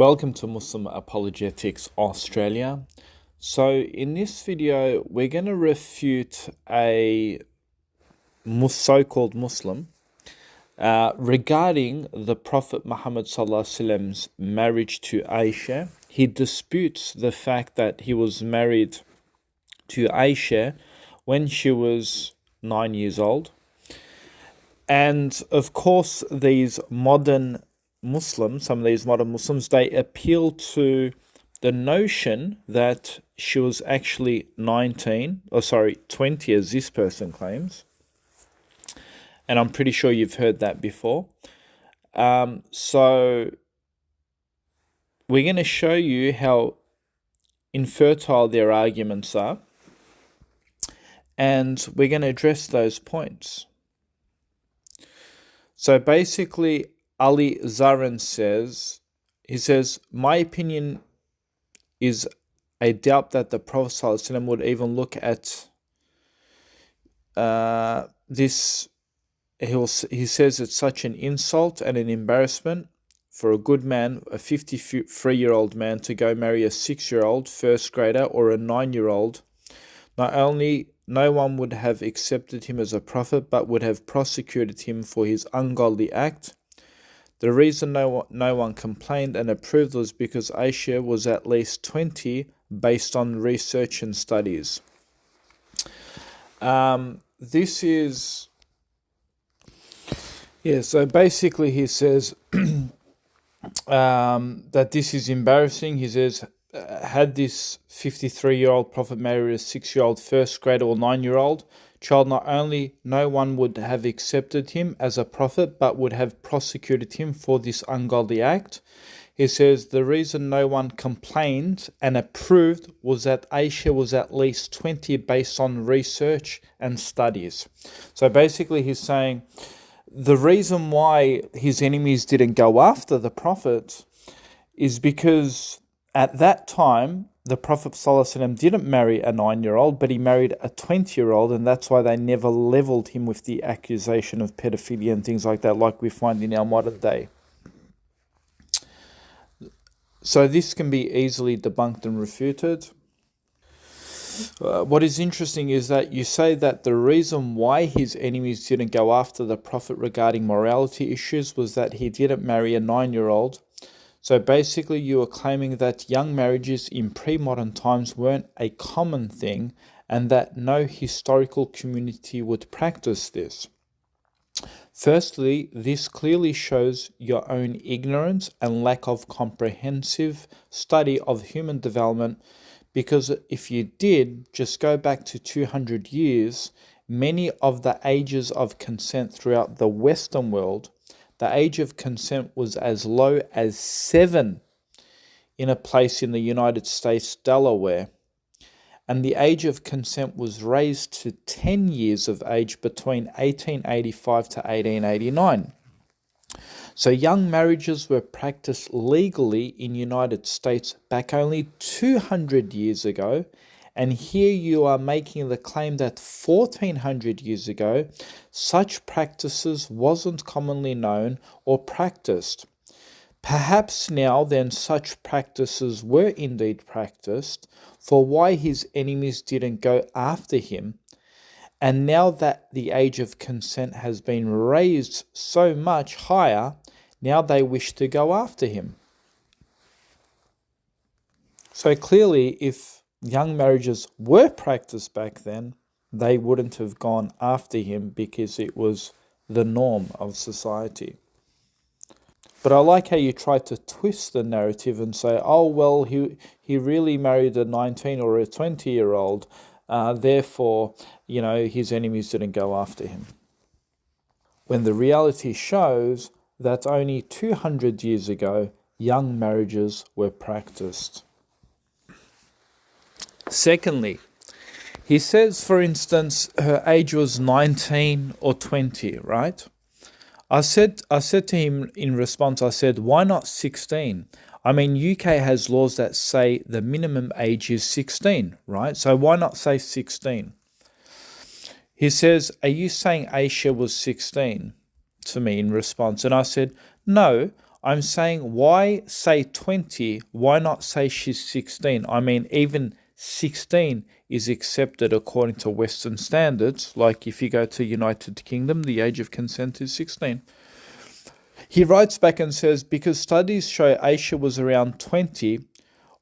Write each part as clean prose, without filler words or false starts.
Welcome to Muslim Apologetics Australia. So in this video, we're going to refute a so-called Muslim regarding the Prophet Muhammad Sallallahu marriage to Aisha. He disputes the fact that he was married to Aisha when she was 9 years old. And of course, some of these modern Muslims, they appeal to the notion that she was actually 20, as this person claims. And I'm pretty sure you've heard that before. So we're going to show you how infertile their arguments are. And we're going to address those points. So basically, Ali Zaran says, my opinion is I doubt that the Prophet ﷺ would even look at this. He says it's such an insult and an embarrassment for a good man, a 53-year-old man, to go marry a 6-year-old first grader or a 9-year-old. Not only no one would have accepted him as a prophet, but would have prosecuted him for his ungodly act. The reason no one complained and approved was because Aisha was at least 20 based on research and studies. So basically he says that this is embarrassing. He says, had this 53-year-old prophet married a 6-year-old first grader or 9-year-old child, not only no one would have accepted him as a prophet, but would have prosecuted him for this ungodly act. He says the reason no one complained and approved was that Aisha was at least 20 based on research and studies. So basically he's saying the reason why his enemies didn't go after the prophet is because at that time, the Prophet ﷺ didn't marry a 9-year-old, but he married a 20-year-old, and that's why they never leveled him with the accusation of pedophilia and things like that, like we find in our modern day. So this can be easily debunked and refuted. What is interesting is that you say that the reason why his enemies didn't go after the Prophet regarding morality issues was that he didn't marry a 9-year-old. So basically you are claiming that young marriages in pre-modern times weren't a common thing and that no historical community would practice this. Firstly, this clearly shows your own ignorance and lack of comprehensive study of human development, because if you did just go back to 200 years, many of the ages of consent throughout the Western world, the age of consent was as low as 7 in a place in the United States, Delaware. And the age of consent was raised to 10 years of age between 1885 to 1889. So young marriages were practiced legally in the United States back only 200 years ago. And here you are making the claim that 1400 years ago, such practices wasn't commonly known or practiced. Perhaps now then such practices were indeed practiced, for why his enemies didn't go after him. And now that the age of consent has been raised so much higher, now they wish to go after him. So clearly, if young marriages were practiced back then, they wouldn't have gone after him because it was the norm of society. But I like how you try to twist the narrative and say, oh, well, he really married a 19 or a 20-year-old, therefore, his enemies didn't go after him. When the reality shows that only 200 years ago, young marriages were practiced. Secondly, he says, for instance, her age was 19 or 20, right? I said to him in response, I said, why not 16? I mean, UK has laws that say the minimum age is 16, right? So why not say 16? He says, are you saying Aisha was 16? To me in response. And I said, no, I'm saying, why say 20? Why not say she's 16? I mean, even 16 is accepted according to Western standards. Like if you go to United Kingdom, the age of consent is 16. He writes back and says, because studies show Aisha was around 20,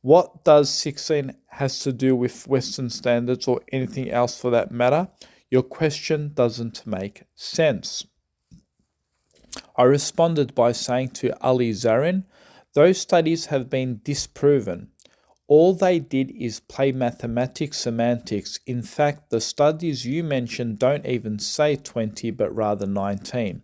what does 16 has to do with Western standards or anything else for that matter? Your question doesn't make sense. I responded by saying to Ali Zarin, those studies have been disproven. All they did is play mathematics semantics. In fact, the studies you mentioned don't even say 20 but rather 19.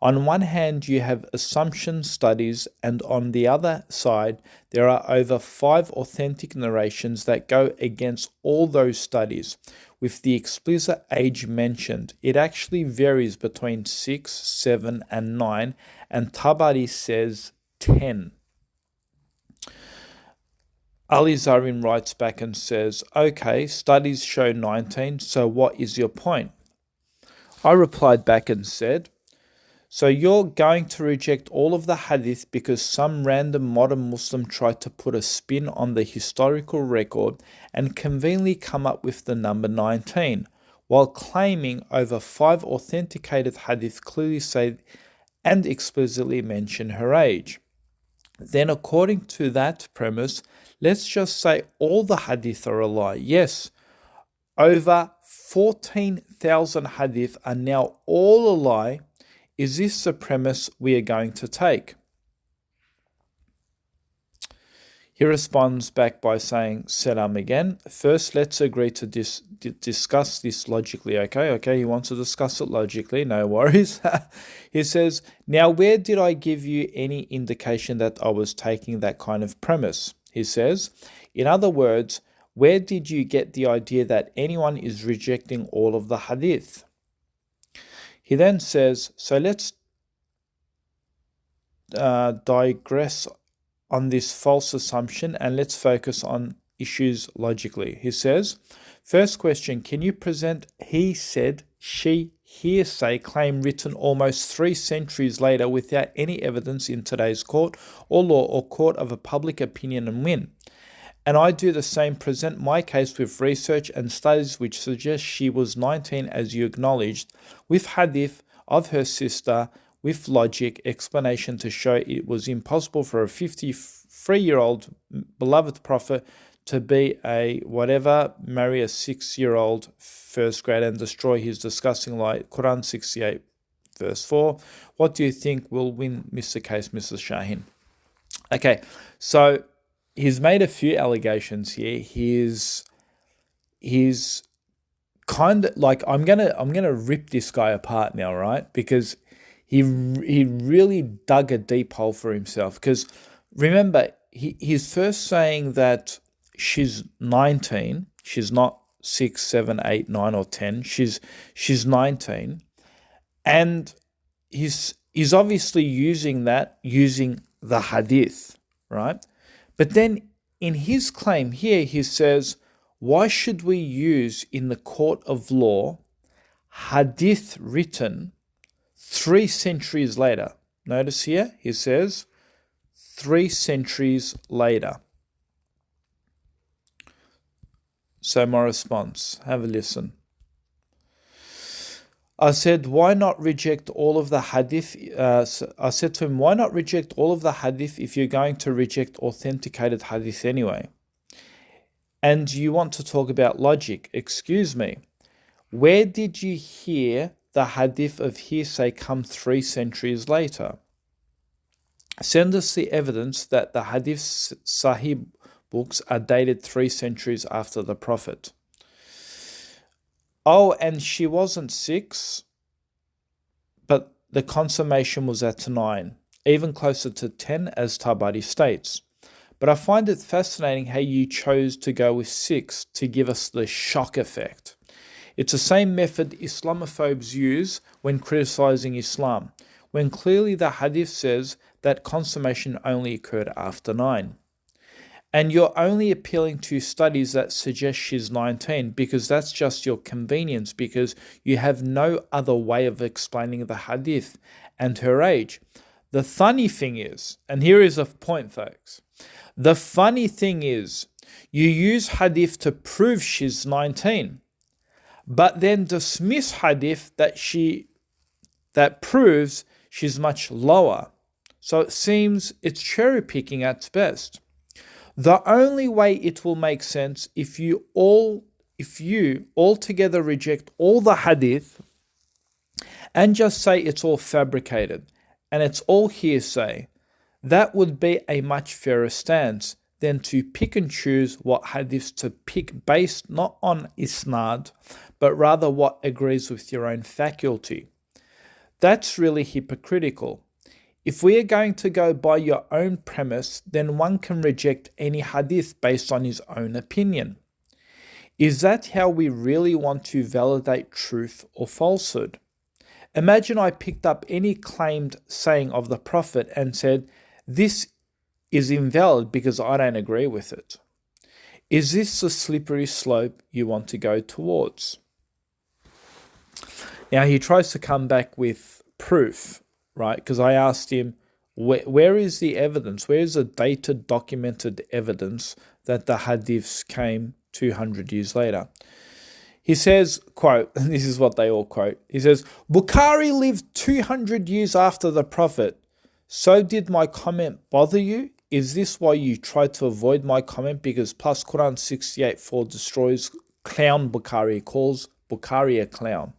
On one hand, you have assumption studies, and on the other side, there are over 5 authentic narrations that go against all those studies. With the explicit age mentioned, it actually varies between 6, 7, and 9, and Tabari says 10. Ali Zarin writes back and says, okay, studies show 19, so what is your point? I replied back and said, so you're going to reject all of the hadith because some random modern Muslim tried to put a spin on the historical record and conveniently come up with the number 19, while claiming over 5 authenticated hadith clearly say and explicitly mention her age. Then according to that premise, let's just say all the hadith are a lie. Yes, over 14,000 hadith are now all a lie. Is this the premise we are going to take? He responds back by saying, Salam again. First, let's agree to discuss this logically, okay? Okay, he wants to discuss it logically, no worries. He says, now where did I give you any indication that I was taking that kind of premise? He says, in other words, where did you get the idea that anyone is rejecting all of the hadith? He then says, so let's digress on this false assumption and let's focus on issues logically. He says, first question, can you present he said, she hearsay claim written almost 3 centuries later without any evidence in today's court or law or court of a public opinion and win? And I do the same, present my case with research and studies which suggest she was 19 as you acknowledged, with hadith of her sister, with logic, explanation to show it was impossible for a 53-year-old beloved prophet to be a whatever, marry a 6-year-old first grade and destroy his disgusting light. Quran 68 verse 4. What do you think will win Mr. Case, Mrs. Shaheen? Okay, so he's made a few allegations here. He's kind of like I'm gonna rip this guy apart now, right? Because he really dug a deep hole for himself. Because remember, he's first saying that she's 19. She's not 6, 7, 8, 9, or 10. She's 19, and he's obviously using the hadith, right? But then in his claim here, he says, why should we use in the court of law hadith written 3 centuries later? Notice here, he says 3 centuries later. So my response, have a listen. I said, why not reject all of the hadith? I said to him, why not reject all of the hadith if you're going to reject authenticated hadith anyway? And you want to talk about logic. Excuse me. Where did you hear the hadith of hearsay come 3 centuries later? Send us the evidence that the hadith sahih books are dated 3 centuries after the Prophet. Oh, and she wasn't 6, but the consummation was at 9, even closer to 10 as Tabari states. But I find it fascinating how you chose to go with 6 to give us the shock effect. It's the same method Islamophobes use when criticizing Islam, when clearly the hadith says that consummation only occurred after 9. And you're only appealing to studies that suggest she's 19 because that's just your convenience, because you have no other way of explaining the hadith and her age. The funny thing is, and here is a point, folks. The funny thing is, you use hadith to prove she's 19, but then dismiss hadith that proves she's much lower. So it seems it's cherry picking at best. The only way it will make sense if you altogether reject all the hadith and just say it's all fabricated and it's all hearsay, that would be a much fairer stance than to pick and choose what hadiths to pick based not on isnad, but rather what agrees with your own faculty. That's really hypocritical. If we are going to go by your own premise, then one can reject any hadith based on his own opinion. Is that how we really want to validate truth or falsehood? Imagine I picked up any claimed saying of the Prophet and said, this is invalid because I don't agree with it. Is this the slippery slope you want to go towards? Now he tries to come back with proof, right? Because I asked him, where is the evidence? Where is the dated, documented evidence that the hadiths came 200 years later? He says, quote, and this is what they all quote, he says, Bukhari lived 200 years after the Prophet. So did my comment bother you? Is this why you tried to avoid my comment? Because plus Quran 68:4 destroys clown Bukhari, calls Bukhari a clown.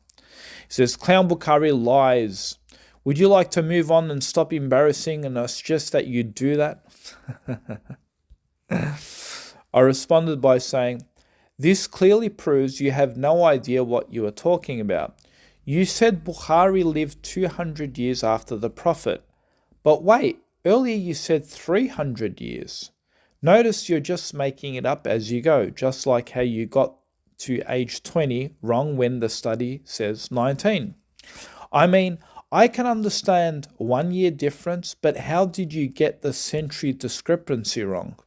He says, clown Bukhari lies. Would you like to move on and stop embarrassing and I suggest that you do that? I responded by saying, this clearly proves you have no idea what you are talking about. You said Bukhari lived 200 years after the Prophet. But wait, earlier you said 300 years. Notice you're just making it up as you go, just like how you got to age 20 wrong when the study says 19. I mean, I can understand 1 year difference, but how did you get the century discrepancy wrong?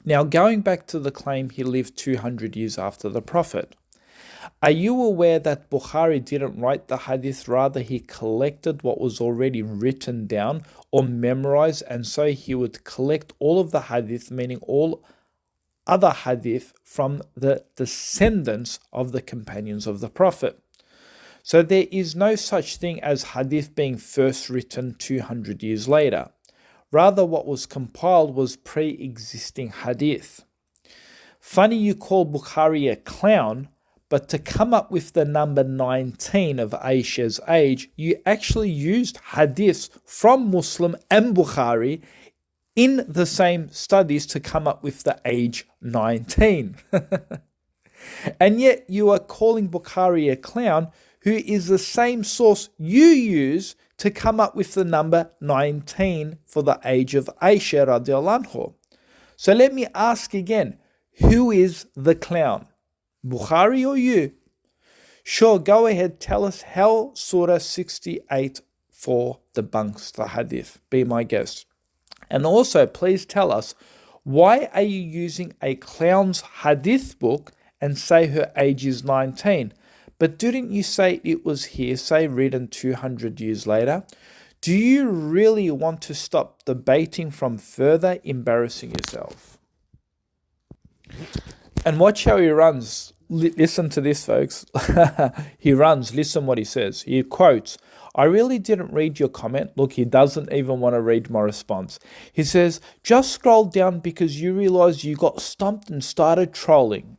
Now, going back to the claim he lived 200 years after the Prophet, are you aware that Bukhari didn't write the hadith, rather he collected what was already written down or memorized, and so he would collect all of the hadith, meaning all other hadith from the descendants of the companions of the Prophet. So there is no such thing as hadith being first written 200 years later. Rather, what was compiled was pre-existing hadith. Funny you call Bukhari a clown, but to come up with the number 19 of Aisha's age, you actually used hadiths from Muslim and Bukhari in the same studies to come up with the age 19. And yet you are calling Bukhari a clown, who is the same source you use to come up with the number 19 for the age of Aisha radiallahu anha. So let me ask again, who is the clown? Bukhari or you? Sure, go ahead, tell us how Surah 68:4 debunks the hadith. Be my guest. And also, please tell us, why are you using a clown's hadith book and say her age is 19? But didn't you say it was hearsay written 200 years later? Do you really want to stop debating from further embarrassing yourself? And watch how he runs. Listen to this, folks. He runs. Listen what he says. He quotes, I really didn't read your comment. Look, he doesn't even want to read my response. He says, just scroll down because you realize you got stumped and started trolling.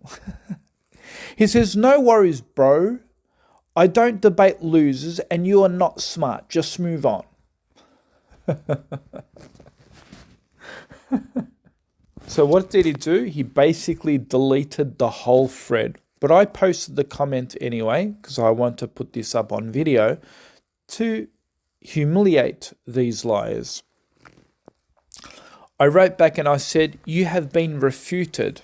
He says, no worries, bro. I don't debate losers and you are not smart. Just move on. So what did he do? He basically deleted the whole thread. But I posted the comment anyway because I want to put this up on video to humiliate these liars. I wrote back and I said, you have been refuted.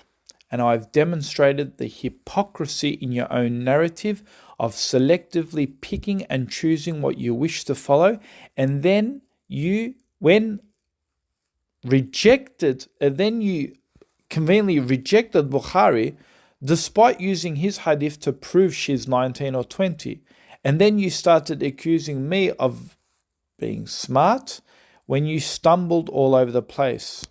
And I've demonstrated the hypocrisy in your own narrative of selectively picking and choosing what you wish to follow. And then you conveniently rejected Bukhari despite using his hadith to prove she's 19 or 20. And then you started accusing me of being smart when you stumbled all over the place?